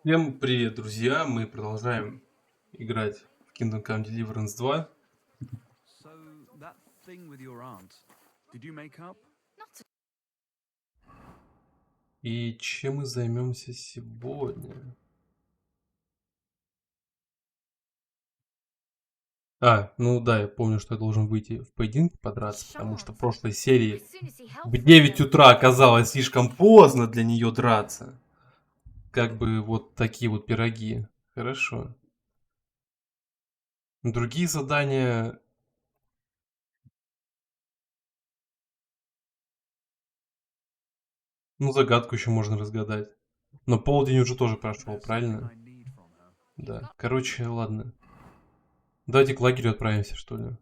Всем привет, друзья! Мы продолжаем играть в Kingdom Come Deliverance 2. So that thing with your aunt, did you make up? И чем мы займемся сегодня? Ну да, я помню, что я должен выйти в поединке подраться, потому что в прошлой серии в 9 утра оказалось слишком поздно для нее драться. Как бы вот такие вот пироги. Хорошо. Другие задания... Ну, загадку еще можно разгадать. Но полдень уже тоже прошел, There's something правильно? I need from her. Да. Короче, ладно. Давайте к лагерю отправимся, что ли.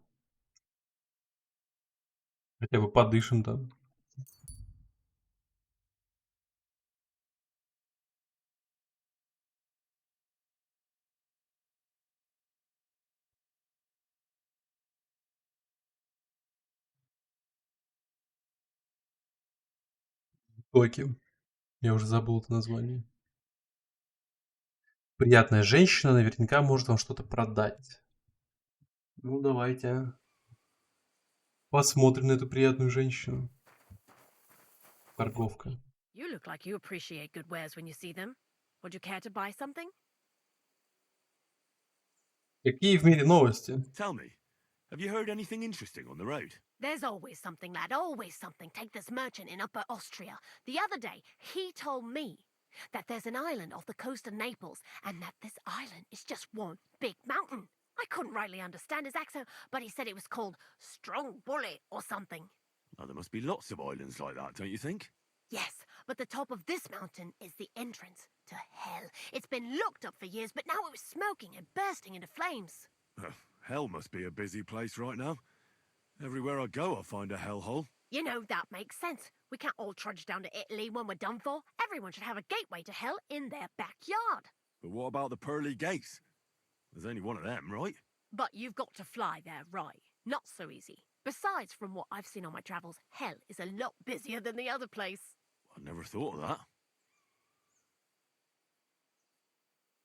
Хотя бы подышим там. Токи. Я уже забыл это название. Приятная женщина наверняка может вам что-то продать. Ну, давайте посмотрим на эту приятную женщину. Торговка. You look like you appreciate good wares when you see them. Would you care to buy something? Какие в мире новости? Tell me, have you heard anything interesting on the road? There's always something, lad, always something. Take this merchant in Upper Austria. The other day, he told me that there's an island off the coast of Naples, and that this island is just one big mountain. I couldn't rightly understand his accent, but he said it was called Strong Bullet or something. Oh, there must be lots of islands like that, don't you think? Yes, but the top of this mountain is the entrance to hell. It's been locked up for years, but now it was smoking and bursting into flames. Hell must be a busy place right now. Everywhere I go, I find a hellhole. You know, that makes sense. We can't all trudge down to Italy when we're done for. Everyone should have a gateway to hell in their backyard. But what about the pearly gates? There's only one of them, right? But you've got to fly there, right? Not so easy. Besides, from what I've seen on my travels, hell is a lot busier than the other place. I never thought of that.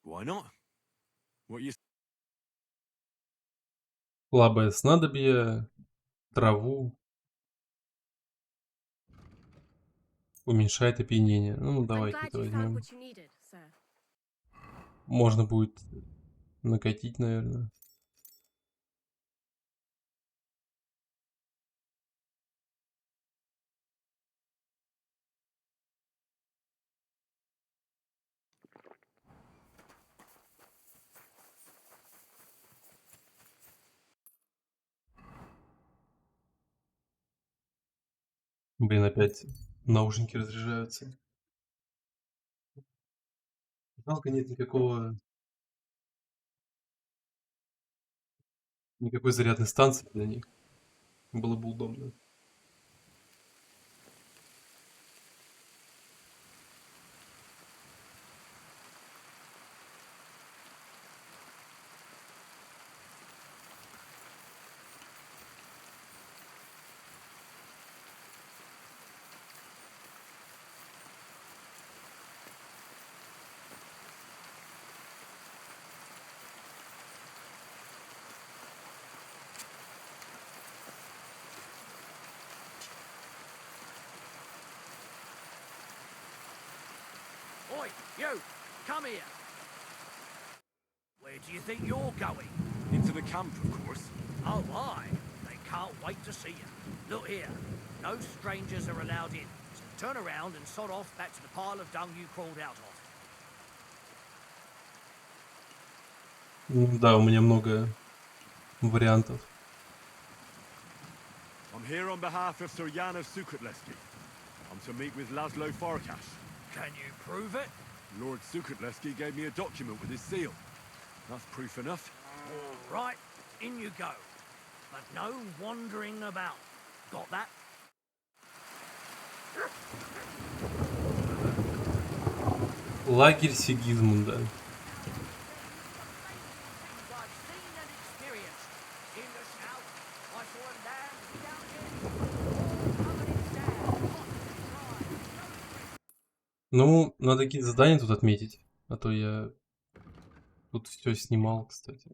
Why not? What you... Слабое снадобье, траву. Уменьшает опьянение. Ну, давайте это возьмем. what you needed, sir. Можно будет накатить, наверное. Блин, опять наушники разряжаются. Жалко, нет никакой зарядной станции для них. Было бы удобно. Oi, you! Come here! Where do you think you're going? Into the camp, of course. Oh, aye. They can't wait to see you. Look here. No strangers are allowed in. So turn around and sod off back to the pile of dung you crawled out of. Да, у меня много вариантов. I'm here on behalf of Sir Jan of Sukatleski. I'm to meet with Laszlo Farkas. Can you prove it? Lord Sukatleski gave me a document with his seal. That's proof enough. All right, in you go. But no wandering about. Got that? Лагерь Сигизмунда. Ну, надо какие-то задания тут отметить. А то я тут все снимал, кстати.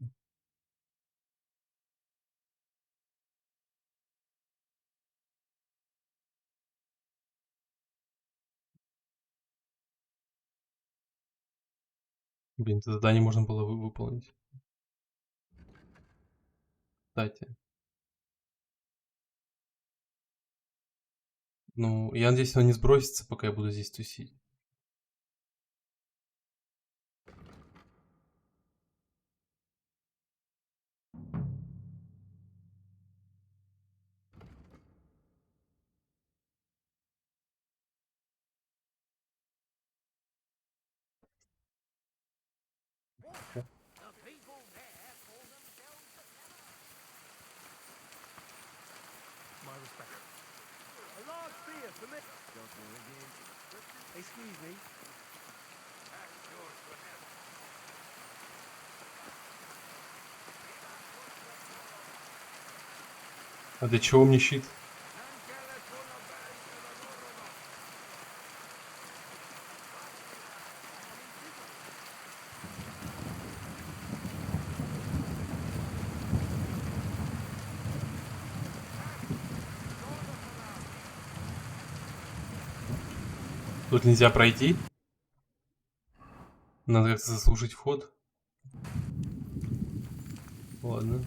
Блин, это задание можно было выполнить. Кстати. Ну, я надеюсь, оно не сбросится, пока я буду здесь тусить. The people there call themselves the My respect. A large beer for me. Excuse me. А для чего мне щит? Тут нельзя пройти. Надо как-то заслужить вход. Ладно.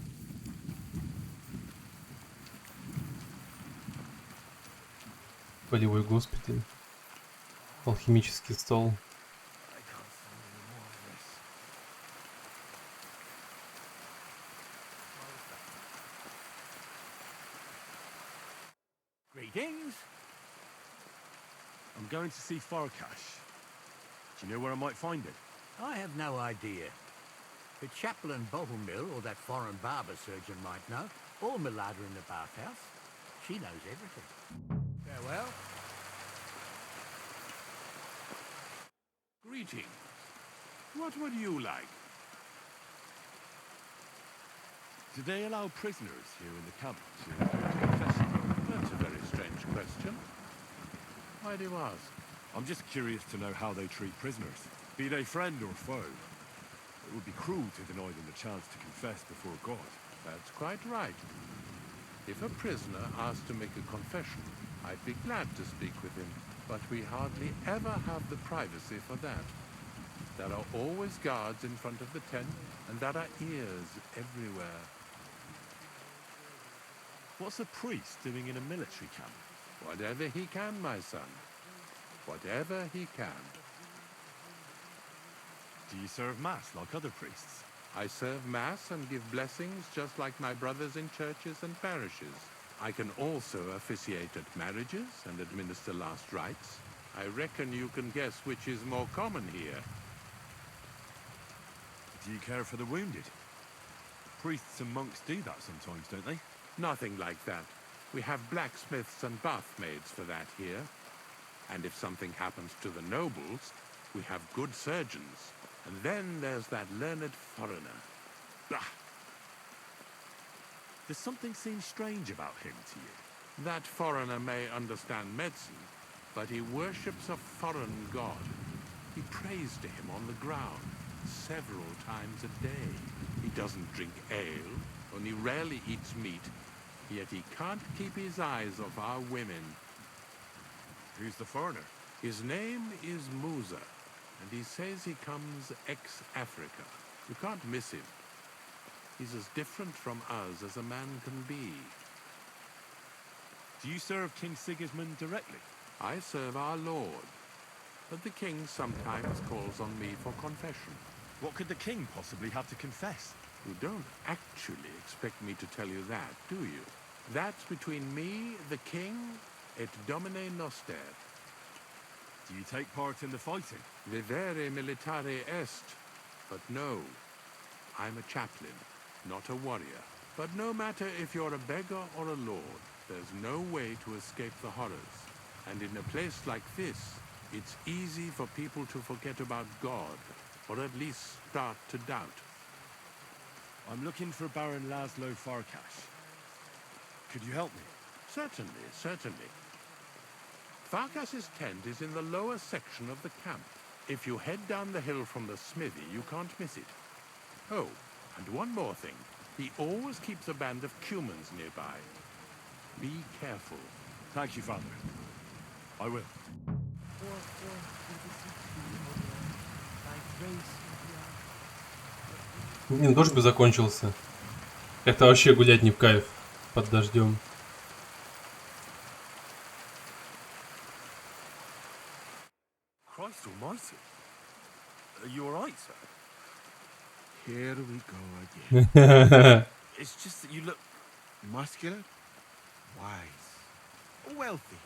Полевой госпиталь. Алхимический стол. I can't stand any more of this. Greetings. I'm going to see Farkash. Do you know where I might find it? I have no idea. The chaplain Bohemill or that foreign barber surgeon might know, or Milada in the bathhouse. She knows everything. Farewell. Greeting. What would you like? Do they allow prisoners here in the camp to confess? That's a very strange question. Why do you ask? I'm just curious to know how they treat prisoners, be they friend or foe. It would be cruel to deny them the chance to confess before God. That's quite right. If a prisoner asked to make a confession, I'd be glad to speak with him, but we hardly ever have the privacy for that. There are always guards in front of the tent, and there are ears everywhere. What's a priest doing in a military camp? Whatever he can, my son. Whatever he can. Do you serve mass like other priests? I serve Mass and give blessings just like my brothers in churches and parishes. I can also officiate at marriages and administer last rites. I reckon you can guess which is more common here. Do you care for the wounded? Priests and monks do that sometimes, don't they? Nothing like that. We have blacksmiths and bathmaids for that here. And if something happens to the nobles, we have good surgeons. And then there's that learned foreigner. Bah! Does something seem strange about him to you? That foreigner may understand medicine, but he worships a foreign god. He prays to him on the ground several times a day. He doesn't drink ale, only rarely eats meat, yet he can't keep his eyes off our women. Who's the foreigner? His name is Musa, and he says he comes ex-Africa. You can't miss him. He's as different from us as a man can be. Do you serve King Sigismund directly? I serve our Lord, but the king sometimes calls on me for confession. What could the king possibly have to confess? You don't actually expect me to tell you that, do you? That's between me, the king, et Domine Noster. Do you take part in the fighting? Vivere militare est. But no, I'm a chaplain, not a warrior. But no matter if you're a beggar or a lord, there's no way to escape the horrors. And in a place like this, it's easy for people to forget about God, or at least start to doubt. I'm looking for Baron Laszlo Farkash. Could you help me? Certainly, certainly. Farkas's tent is in the lower section of the camp. If you head down the hill from the smithy, you can't miss it. Oh, and one more thing. He always keeps a band of humans nearby. Be careful. Thank you, Father. I will. Блин, дождь бы закончился. Это вообще гулять не в кайф под дождем. Christ almighty. Are you alright, sir? Here we go again. It's just that you look... Muscular, wise, wealthy.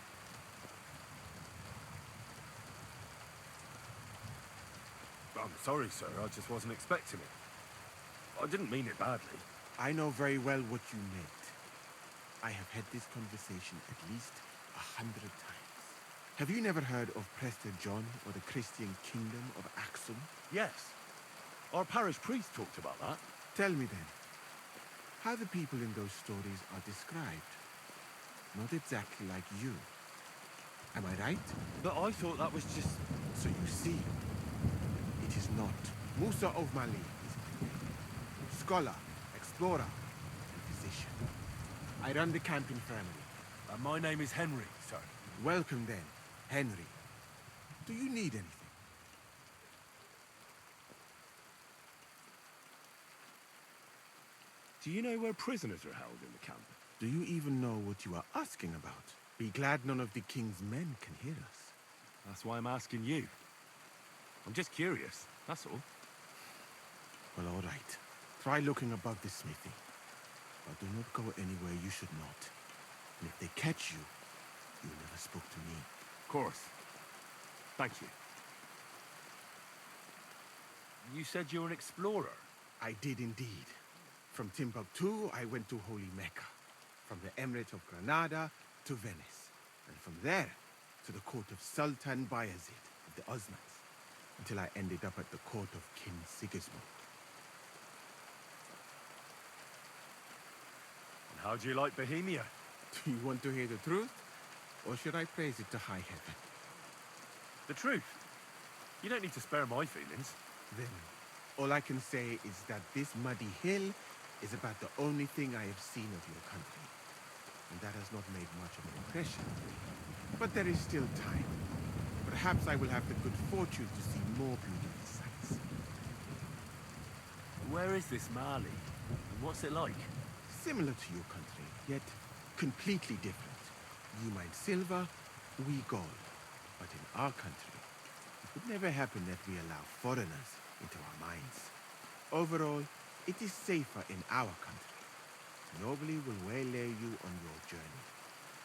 I'm sorry, sir. I just wasn't expecting it. I didn't mean it badly. I know very well what you meant. I have had this conversation at least 100 times. Have you never heard of Prester John or the Christian kingdom of Axum? Yes. Our parish priest talked about that. Tell me then, how the people in those stories are described. Not exactly like you. Am I right? But I thought that was just... So you see, it is not. Musa of Mali is my name. Scholar, explorer, and physician. I run the camp infirmary. And my name is Henry, sir. Welcome then, Henry. Do you need anything? Do you know where prisoners are held in the camp? Do you even know what you are asking about? Be glad none of the king's men can hear us. That's why I'm asking you. I'm just curious, that's all. Well, all right. Try looking above the smithy. But do not go anywhere you should not. And if they catch you, you never spoke to me. Of course. Thank you. You said you were an explorer? I did indeed. From Timbuktu, I went to Holy Mecca. From the Emirate of Granada to Venice. And from there to the court of Sultan Bayezid of the Osmans. Until I ended up at the court of King Sigismund. And how do you like Bohemia? Do you want to hear the truth? Or should I praise it to high heaven? The truth. You don't need to spare my feelings. Then, all I can say is that this muddy hill is about the only thing I have seen of your country. And that has not made much of an impression on me. But there is still time. Perhaps I will have the good fortune to see more beautiful sights. Where is this Mali? And what's it like? Similar to your country, yet completely different. You mine silver, we gold. But in our country, it would never happen that we allow foreigners into our mines. Overall, it is safer in our country. Nobody will waylay you on your journey.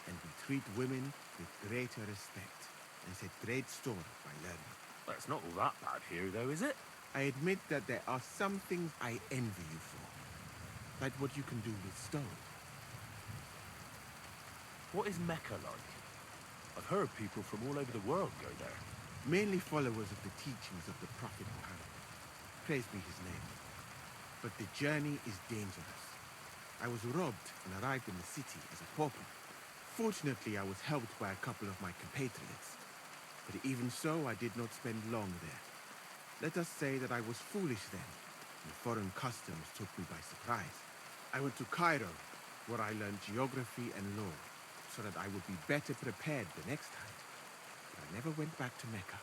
And we treat women with greater respect and set great store by learning. Well, it's not all that bad here, though, is it? I admit that there are some things I envy you for. Like what you can do with stone. What is Mecca like? I've heard people from all over the world go there. Mainly followers of the teachings of the Prophet Muhammad. Praise be his name. But the journey is dangerous. I was robbed and arrived in the city as a pauper. Fortunately, I was helped by a couple of my compatriots. But even so, I did not spend long there. Let us say that I was foolish then, and foreign customs took me by surprise. I went to Cairo, where I learned geography and law, so that I would be better prepared the next time. But I never went back to Mecca.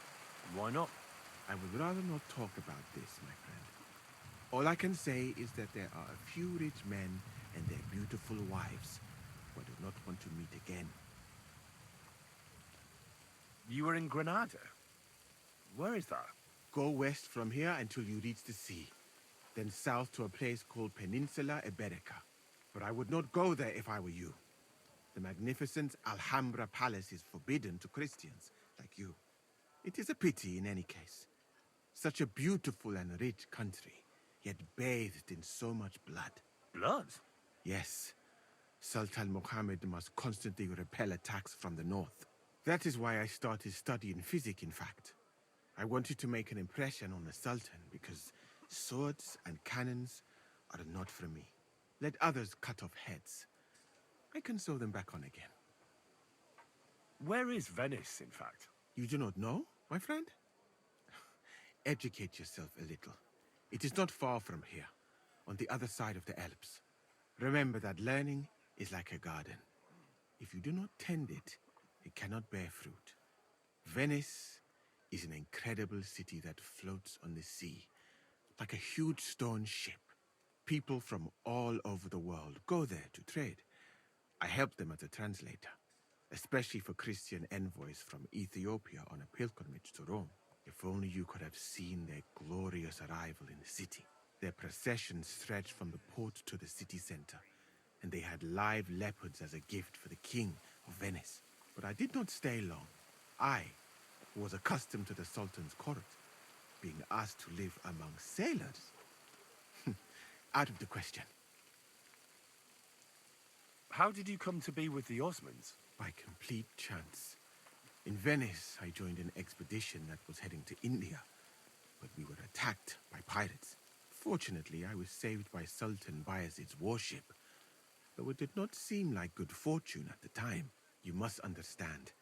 Why not? I would rather not talk about this, my friend. All I can say is that there are a few rich men and their beautiful wives who I do not want to meet again. You were in Granada? Where is that? Go west from here until you reach the sea. Then south to a place called Peninsula Iberica. But I would not go there if I were you. The magnificent Alhambra Palace is forbidden to Christians like you. It is a pity in any case. Such a beautiful and rich country, yet bathed in so much blood. Blood? Yes. Sultan Mohammed must constantly repel attacks from the north. That is why I started studying physics, in fact. I wanted to make an impression on the Sultan because swords and cannons are not for me. Let others cut off heads. I can sew them back on again. Where is Venice, in fact? You do not know, my friend? educate yourself a little. It is not far from here, on the other side of the Alps. Remember that learning is like a garden. If you do not tend it, it cannot bear fruit. Venice is an incredible city that floats on the sea, like a huge stone ship. People from all over the world go there to trade. I help them as a translator, especially for Christian envoys from Ethiopia on a pilgrimage to Rome. If only you could have seen their glorious arrival in the city. Their procession stretched from the port to the city center, and they had live leopards as a gift for the king of Venice. But I did not stay long. I, who was accustomed to the Sultan's court, being asked to live among sailors, out of the question. How did you come to be with the Osmans? By complete chance. In Venice, I joined an expedition that was heading to India, but we were attacked by pirates. Fortunately, I was saved by Sultan Bayezid's warship, though it did not seem like good fortune at the time. You must understand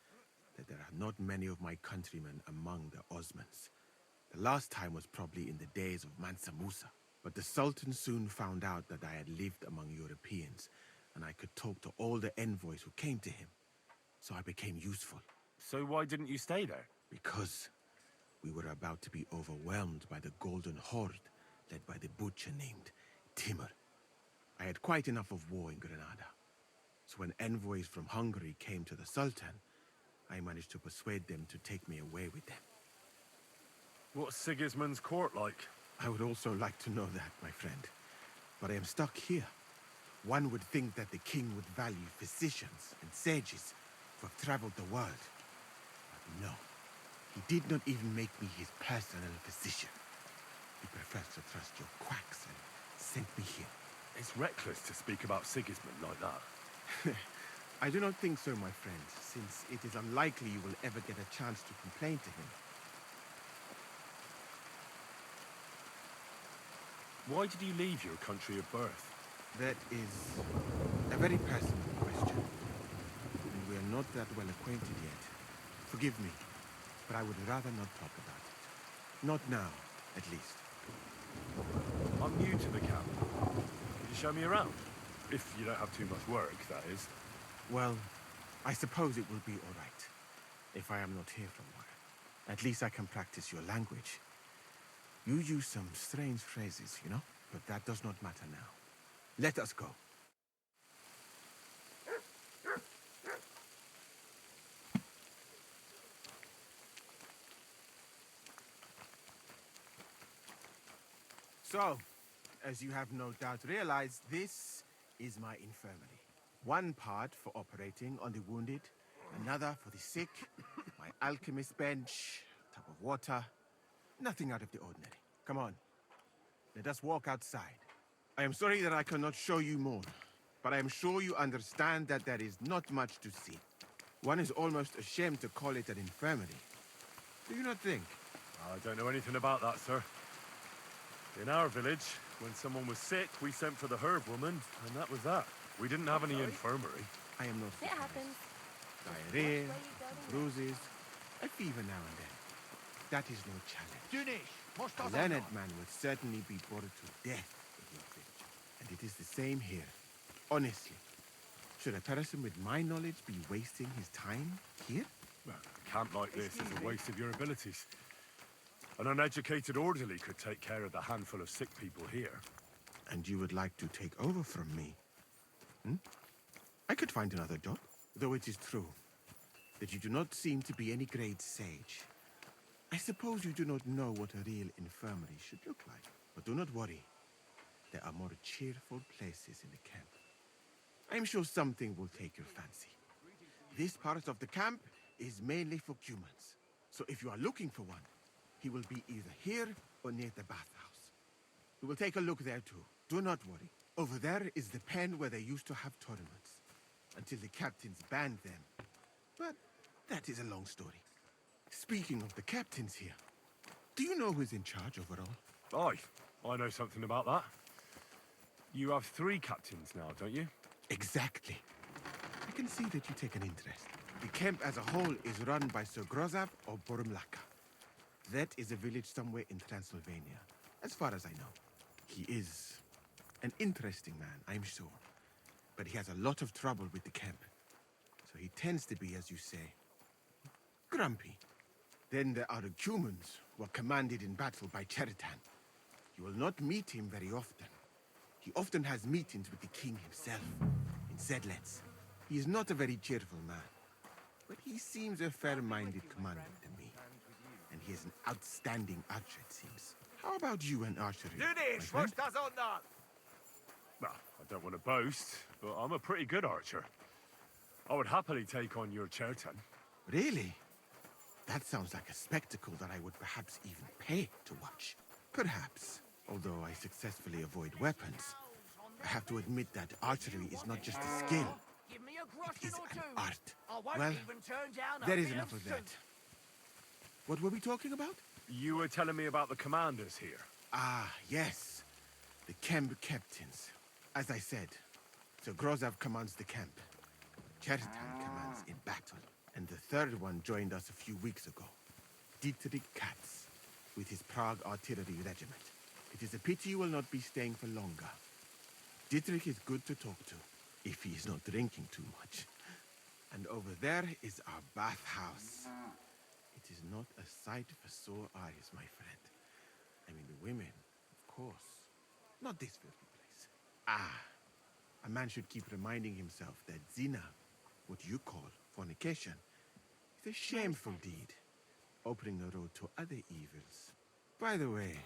that there are not many of my countrymen among the Osmans. The last time was probably in the days of Mansa Musa, but the Sultan soon found out that I had lived among Europeans, and I could talk to all the envoys who came to him, so I became useful. So why didn't you stay there? Because we were about to be overwhelmed by the Golden Horde, led by the butcher named Timur. I had quite enough of war in Granada. So when envoys from Hungary came to the Sultan, I managed to persuade them to take me away with them. What's Sigismund's court like? I would also like to know that, my friend. But I am stuck here. One would think that the king would value physicians and sages who have traveled the world. But no. He did not even make me his personal physician. He prefers to trust your quacks and sent me here. It's reckless to speak about Sigismund like that. I do not think so, my friend, since it is unlikely you will ever get a chance to complain to him. Why did you leave your country of birth? That is a very personal question, and we are not that well acquainted yet. Forgive me, but I would rather not talk about it. Not now, at least. I'm new to the camp. Could you show me around? If you don't have too much work, that is. Well, I suppose it will be all right, if I am not here for a while. At least I can practice your language. You use some strange phrases, you know? But that does not matter now. Let us go. So, as you have no doubt realized, this is my infirmary. One part for operating on the wounded, another for the sick, my alchemist bench, tub of water. Nothing out of the ordinary. Come on. Let us walk outside. I am sorry that I cannot show you more, but I am sure you understand that there is not much to see. One is almost ashamed to call it an infirmary. Do you not think? I don't know anything about that, sir. In our village, when someone was sick, we sent for the herb woman, and that was that. We didn't have any infirmary. I am not It surprised. happens. Diarrhea, bruises, a fever now and then. That is no challenge. A learned man would certainly be bored to death in your village. And it is the same here. Honestly. Should a person with my knowledge be wasting his time here? Well, a camp like this is a waste of your abilities. An uneducated orderly could take care of the handful of sick people here. And you would like to take over from me? I could find another job. Though it is true that you do not seem to be any great sage. I suppose you do not know what a real infirmary should look like. But do not worry. There are more cheerful places in the camp. I am sure something will take your fancy. This part of the camp is mainly for humans. So if you are looking for one, he will be either here or near the bathhouse. We will take a look there too. Do not worry. Over there is the pen where they used to have tournaments. Until the captains banned them. But that is a long story. Speaking of the captains here, do you know who's in charge overall? Aye, I know something about that. You have 3 captains now, don't you? Exactly. I can see that you take an interest. The camp as a whole is run by Sir Grozav or Borumlaka. That is a village somewhere in Transylvania, as far as I know. He is an interesting man, I'm sure. But he has a lot of trouble with the camp. So he tends to be, as you say, grumpy. Then there are the humans who are commanded in battle by Cheritan. You will not meet him very often. He often has meetings with the king himself in Zedlets. He is not a very cheerful man, but he seems a fair-minded commander to me. And he is an outstanding archer, it seems. How about you and archery, my friend? Well, I don't want to boast, but I'm a pretty good archer. I would happily take on your Chertan. Really? That sounds like a spectacle that I would perhaps even pay to watch. Perhaps, although I successfully avoid weapons. I have to admit that archery is not just a skill, it is an art. Well, there is enough of that. What were we talking about? You were telling me about the commanders here. Ah, yes. The camp captains. As I said, Sir Grozav commands the camp. Cheritan commands in battle. And the third one joined us a few weeks ago. Dietrich Katz, with his Prague artillery regiment. It is a pity you will not be staying for longer. Dietrich is good to talk to, if he is not drinking too much. And over there is our bathhouse. It is not a sight for sore eyes, my friend. I mean, the women, of course. Not this filthy place. Ah, a man should keep reminding himself that zina, what you call fornication, is a shameful deed, opening the road to other evils. By the way,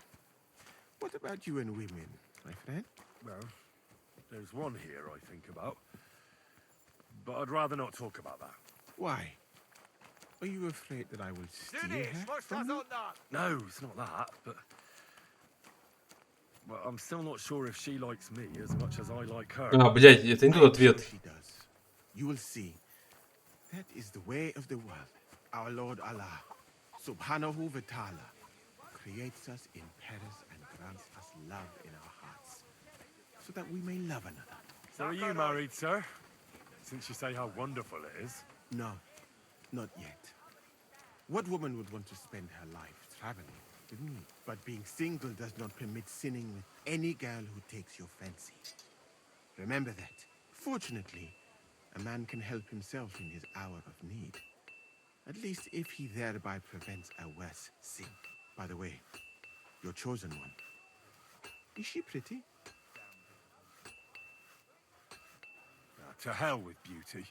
what about you and women, my friend? Well, there's one here I think about. But I'd rather not talk about that. Why? Are you afraid that I will steal her from you? No, it's not that, but... Well, I'm still not sure if she likes me as much as I like her. А, блядь, это не тот I'm sure ответ. she does. You will see. That is the way of the world. Our Lord Allah, Subhanahu wa Ta'ala, creates us in pairs and grants us love in our hearts, so that we may love another. So are you married, sir? Since you say how wonderful it is. No, not yet. What woman would want to spend her life traveling with me? But being single does not permit sinning with any girl who takes your fancy. Remember that. Fortunately, a man can help himself in his hour of need. At least if he thereby prevents a worse sin. By the way, your chosen one. Is she pretty? To hell with beauty.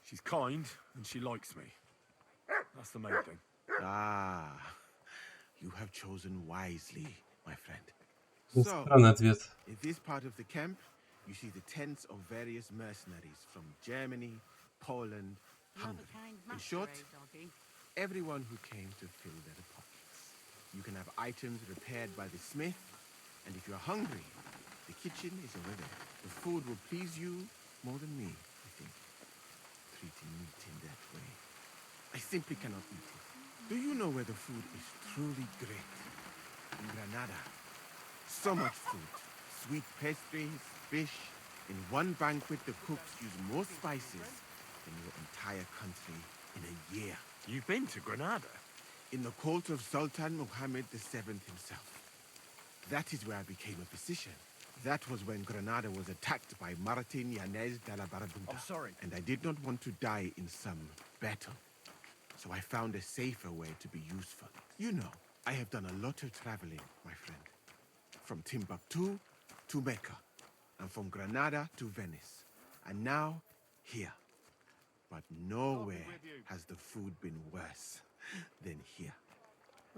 She's kind and she likes me. That's the main thing. Ah, you have chosen wisely, my friend. So, Странный ответ. in this part of the camp, you see the tents of various mercenaries from Germany, Poland, Hungary. In short, everyone who came to fill their pockets. You can have items repaired by the smith, and if you're hungry, the kitchen is over there. The food will please you more than me, I think. Treating meat in that way. I simply cannot eat it. Do you know where the food is truly great? In Granada. So much food. Sweet pastries, fish. In one banquet, the cooks use more spices than your entire country in a year. You've been to Granada? In the court of Sultan Muhammad VII himself. That is where I became a physician. That was when Granada was attacked by Martin Yanez de la Barbuda. I'm sorry. And I did not want to die in some battle. So I found a safer way to be useful. You know, I have done a lot of traveling, my friend. From Timbuktu to Mecca. And from Granada to Venice. And now, here. But nowhere has the food been worse than here.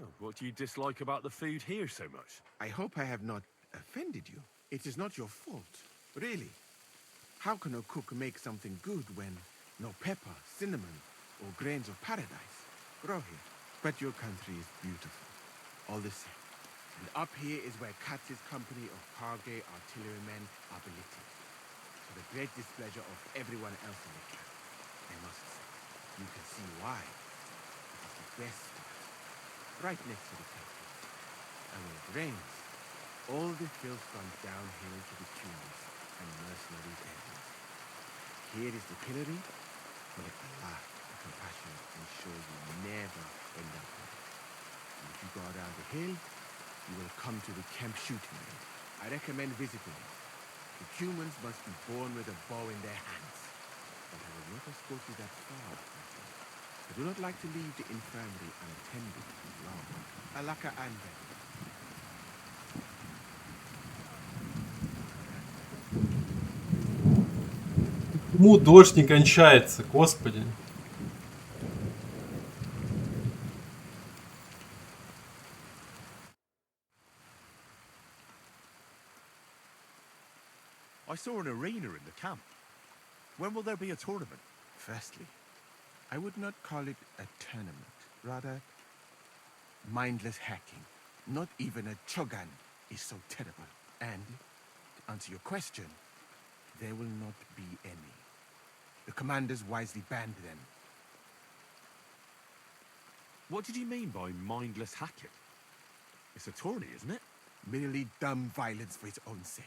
Oh, what do you dislike about the food here so much? I hope I have not offended you. It is not your fault, really. How can a cook make something good when no pepper, cinnamon, or grains of paradise grow here? But your country is beautiful, all the same. And up here is where Katz's company of Karge artillerymen are billeted. To the great displeasure of everyone else in the camp, I must say. You can see why. It is the best spot, right next to the factory. And when it rains, all the filth runs downhill to the tunes and mercenaries' engines. Here is the pillory. May Allah, the compassionate, ensure you never end up there. You go around the hill, you will come to the camp shooting range. I recommend visiting it. The humans must be born with a bow in their hands. But I will not escort you that far, my friend. I do not like to leave the infirmary unattended too long. Alaka Anben. Почему дождь не кончается, господи? I saw an arena in the camp. When will there be a tournament? Firstly, I would not call it a tournament. Rather, mindless hacking. Not even a chogan is so terrible. And, to answer your question, there will not be any. The commanders wisely banned them. What did you mean by mindless hacking? It's a tourney, isn't it? Merely dumb violence for its own sake.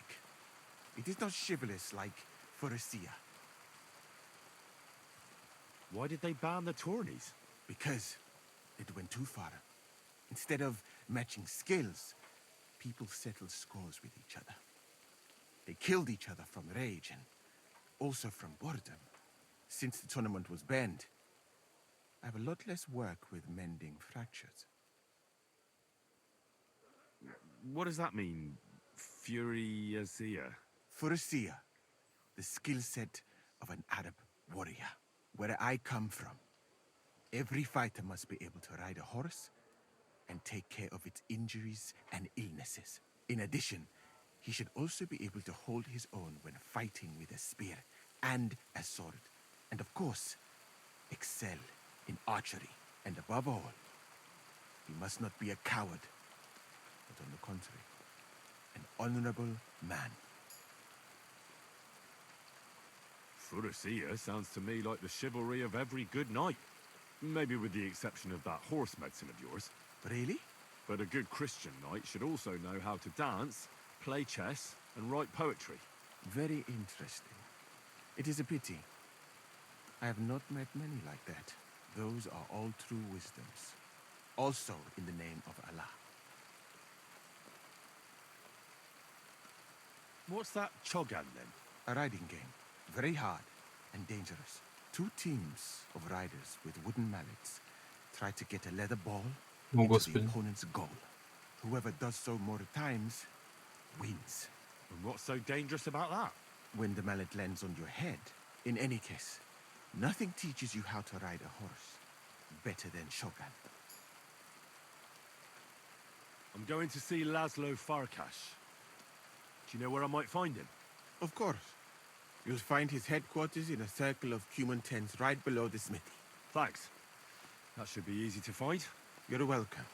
It is not chivalrous like Forosia. Why did they ban the tourneys? Because it went too far. Instead of matching skills, people settled scores with each other. They killed each other from rage and also from boredom. Since the tournament was banned, I have a lot less work with mending fractures. What does that mean? Furiasia? Forosia, the skill set of an Arab warrior. Where I come from, every fighter must be able to ride a horse and take care of its injuries and illnesses. In addition, he should also be able to hold his own when fighting with a spear and a sword. And of course, excel in archery. And above all, he must not be a coward, but on the contrary, an honorable man. Furiasia sounds to me like the chivalry of every good knight. Maybe with the exception of that horse medicine of yours. Really? But a good Christian knight should also know how to dance, play chess, and write poetry. Very interesting. It is a pity. I have not met many like that. Those are all true wisdoms. Also in the name of Allah. What's that chogan then? A riding game. Very hard and dangerous. Two teams of riders with wooden mallets try to get a leather ball О, into the Господи. opponent's goal. Whoever does so more times wins. And what's so dangerous about that? When the mallet lands on your head, in any case, nothing teaches you how to ride a horse better than Shogun. I'm going to see Laszlo Farkas. Do you know where I might find him? Of course. You'll find his headquarters in a circle of human tents right below the smithy. Thanks. That should be easy to find. You're welcome.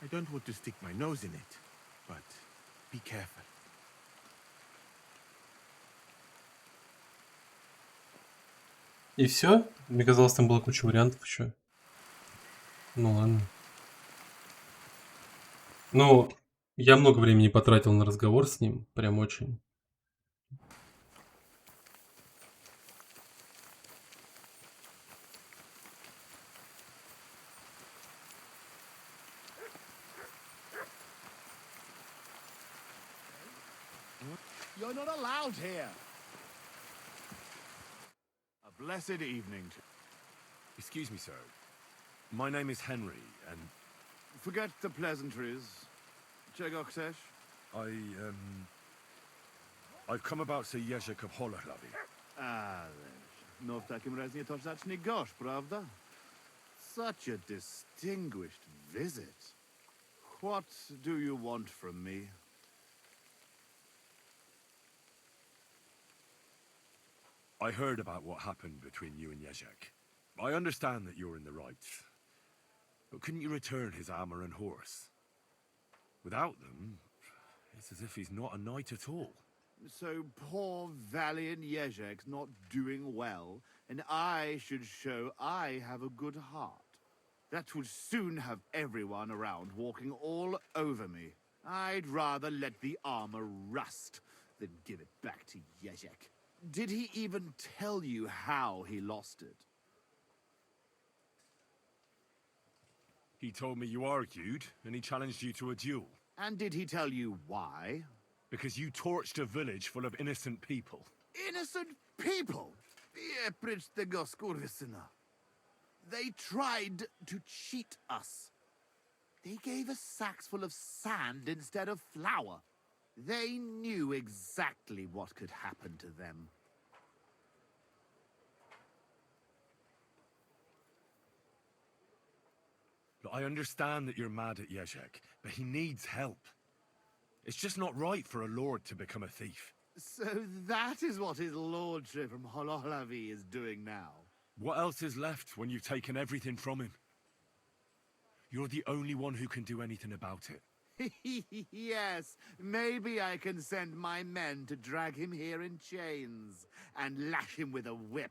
I don't want to stick my nose in it, but be careful. И все? Мне казалось, там была куча вариантов еще. Ну ладно. Ну, я много времени потратил на разговор с ним. Прям очень. You're not allowed here. A blessed evening. Excuse me, sir. My name is Henry, and Forget the pleasantries. Czego chcesz? I've come about to Jerzy Kopolahlavi. Ależ, no w takim razie to zacznij gorzh, prawda? Such a distinguished visit. What do you want from me? I heard about what happened between you and Jezek. I understand that you're in the right. But couldn't you return his armor and horse? Without them, it's as if he's not a knight at all. So poor valiant Jezek's not doing well, and I should show I have a good heart. That would soon have everyone around walking all over me. I'd rather let the armor rust than give it back to Jezek. Did he even tell you how he lost it? He told me you argued, and he challenged you to a duel. And did he tell you why? Because you torched a village full of innocent people. Innocent people? They tried to cheat us. They gave us sacks full of sand instead of flour. They knew exactly what could happen to them. Look, I understand that you're mad at Jezek, but he needs help. It's just not right for a lord to become a thief. So that is what his lordship from Hololavi is doing now. What else is left when you've taken everything from him? You're the only one who can do anything about it. Yes, maybe I can send my men to drag him here in chains and lash him with a whip.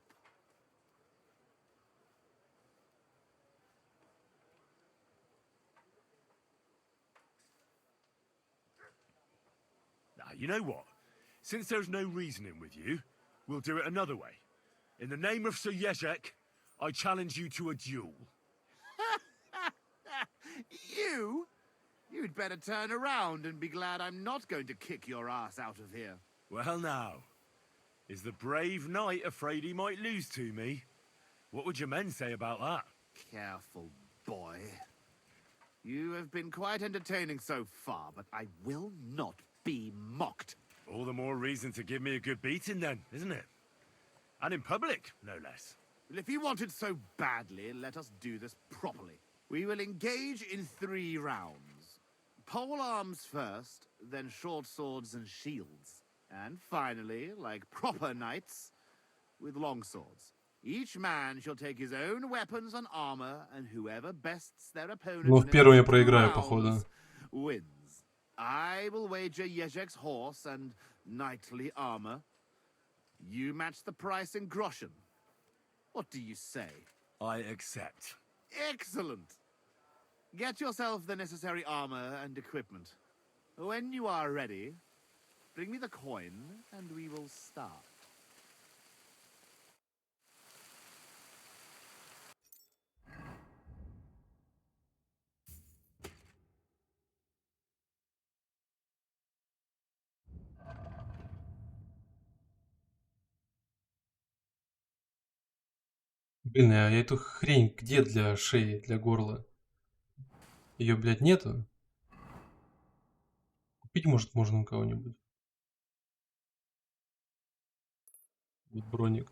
Now, you know what? Since there's no reasoning with you, we'll do it another way. In the name of Sir Jezek, I challenge you to a duel. You? You'd better turn around and be glad I'm not going to kick your ass out of here. Well now, is the brave knight afraid he might lose to me? What would your men say about that? Careful, boy. You have been quite entertaining so far, but I will not be mocked. All the more reason to give me a good beating then, isn't it? And in public, no less. Well, if you want it so badly, let us do this properly. We will engage in 3 rounds. Pole arms first, then short swords and shields. And finally, like proper knights, with long swords. Each man shall take his own weapons and armor, and whoever bests their opponent Ну, в in первом я the проиграю, rounds походу. wins. I will wager Jezek's horse and knightly armor. You match the price in groschen. What do you say? I accept. Excellent! Get yourself the necessary armor and equipment. When you are ready, bring me the coin and we will start. Блин, а я эту хрень где для шеи, для горла? Ее, блядь, нету? Купить, может, можно у кого-нибудь? Вот броник.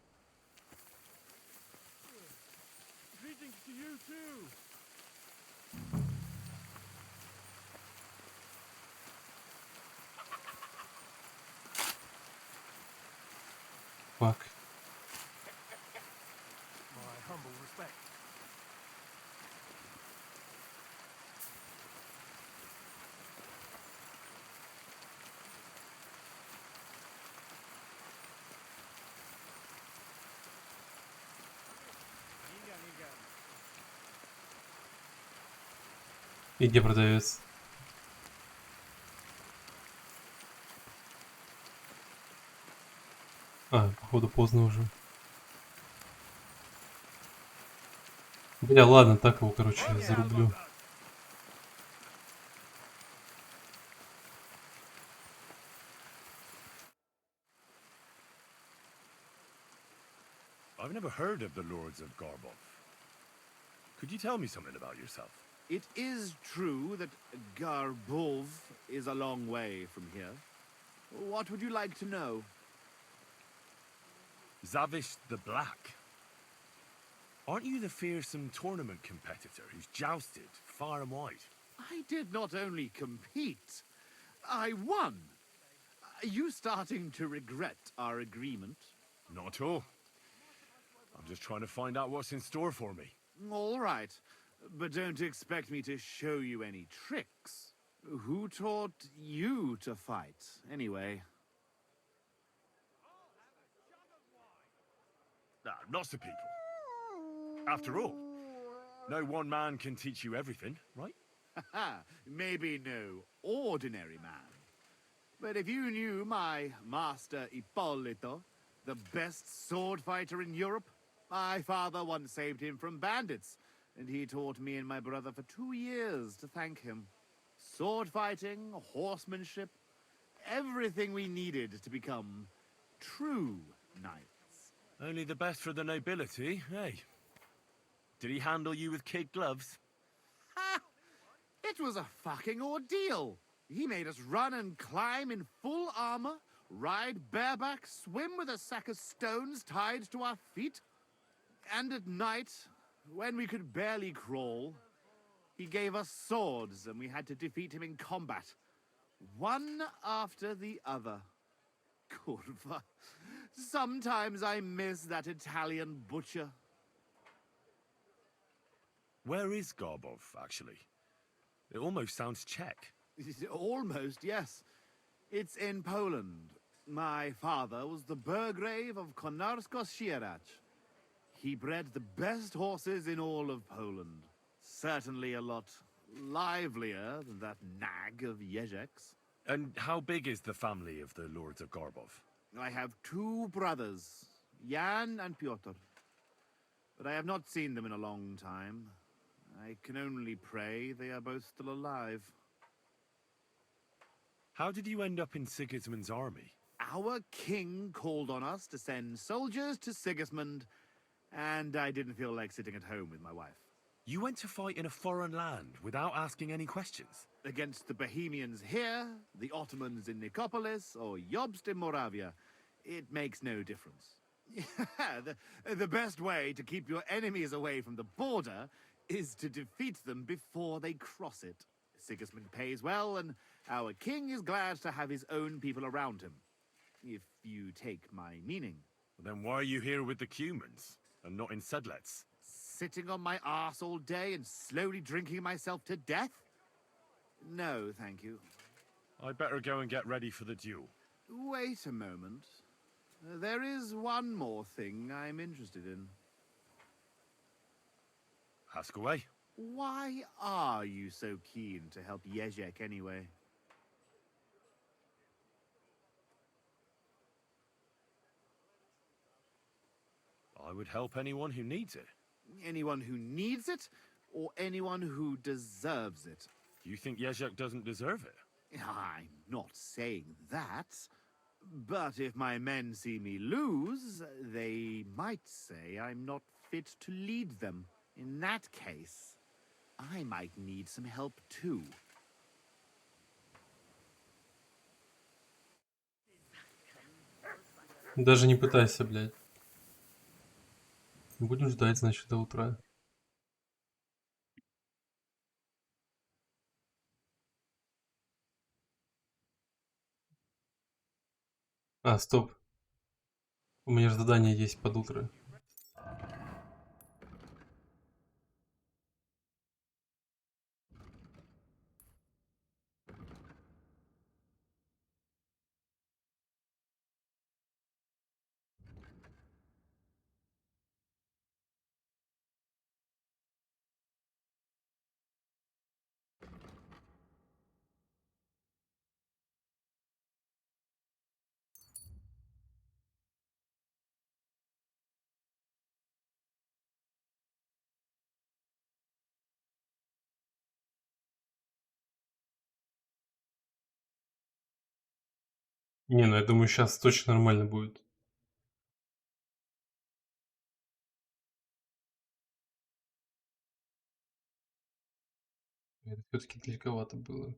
Фак. My humble respect. И где продавец? А, походу поздно уже. Бля, ладно, так его, короче, зарублю. I've never heard of the Lords of Garbov. Could you tell me something about yourself? It is true that Garbov is a long way from here. What would you like to know? Zavish the Black. Aren't you the fearsome tournament competitor who's jousted far and wide? I did not only compete, I won. Are you starting to regret our agreement? Not at all. I'm just trying to find out what's in store for me. All right, but don't expect me to show you any tricks. Who taught you to fight, anyway? Lots of people. After all, no one man can teach you everything, right? Maybe no ordinary man. But if you knew my master Ippolito, the best sword fighter in Europe, my father once saved him from bandits, and he taught me and my brother for 2 years to thank him. Sword fighting, horsemanship, everything we needed to become true knights. Only the best for the nobility, hey? Did he handle you with kid gloves? Ha! It was a fucking ordeal. He made us run and climb in full armor, ride bareback, swim with a sack of stones tied to our feet. And at night, when we could barely crawl, he gave us swords and we had to defeat him in combat. One after the other. Curva. Sometimes I miss that Italian butcher. Where is Garbov, actually? It almost sounds Czech. Almost, yes. It's in Poland. My father was the Burgrave of Konarsko-Sierać. He bred the best horses in all of Poland. Certainly a lot livelier than that nag of Ježek's. And how big is the family of the Lords of Garbov? I have 2 brothers, Jan and Pyotr. But I have not seen them in a long time. I can only pray they are both still alive. How did you end up in Sigismund's army? Our king called on us to send soldiers to Sigismund, and I didn't feel like sitting at home with my wife. You went to fight in a foreign land without asking any questions? Against the Bohemians here, the Ottomans in Nicopolis, or Jobst in Moravia, it makes no difference. the best way to keep your enemies away from the border is to defeat them before they cross it. Sigismund pays well, and our king is glad to have his own people around him. If you take my meaning. Then why are you here with the Cumans, and not in Sedlets? Sitting on my arse all day and slowly drinking myself to death? No, thank you. I'd better go and get ready for the duel. Wait a moment. There is one more thing I'm interested in. Ask away. Why are you so keen to help Ježek anyway? I would help anyone who needs it. Anyone who needs it, or anyone who deserves it? You think Ježek doesn't deserve it? I'm not saying that. But if my men see me lose, they might say I'm not fit to lead them. In that case, I might need some help too. Даже не пытайся, блядь. Будем ждать, значит, до утра. А, стоп. У меня же задание есть под утро. Не, ну я думаю, сейчас точно нормально будет. Это все-таки далековато было.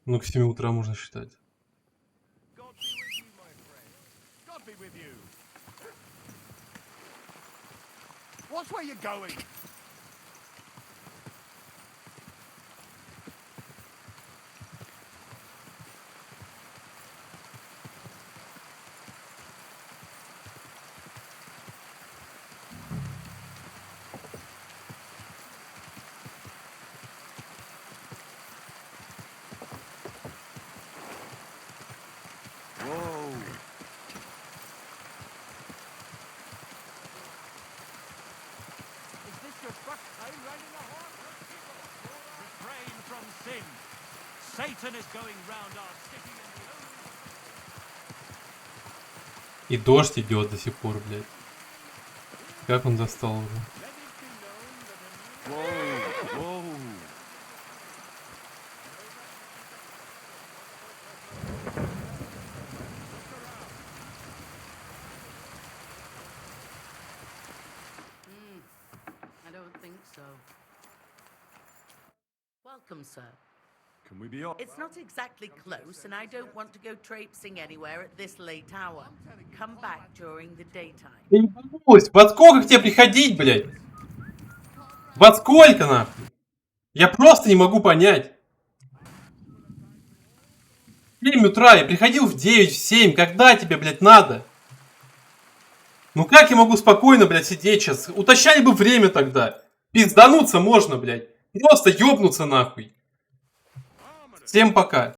Ну, к 7 утра можно считать. God be with you, my friend. God be with you. Watch where you're going. Whoa! Is this your first time riding a horse? Refrain from sin. Satan is going round our city in the only... И дождь идет до сих пор, блядь. Как он достал уже? Let it be Whoa, whoa. I don't think so. Welcome, sir. Can we be off? It's not exactly close, and I don't want to go traipsing anywhere at this late hour. Come back during the daytime. Я не боюсь. Во сколько к тебе приходить, блядь? Во сколько, нахуй? Я просто не могу понять. В 7 утра я приходил в 9, в 7. Когда тебе, блядь, надо? Ну как я могу спокойно, блядь, сидеть сейчас? Уточняли бы время тогда. Пиздануться можно, блядь. Просто ёбнуться нахуй. Всем пока.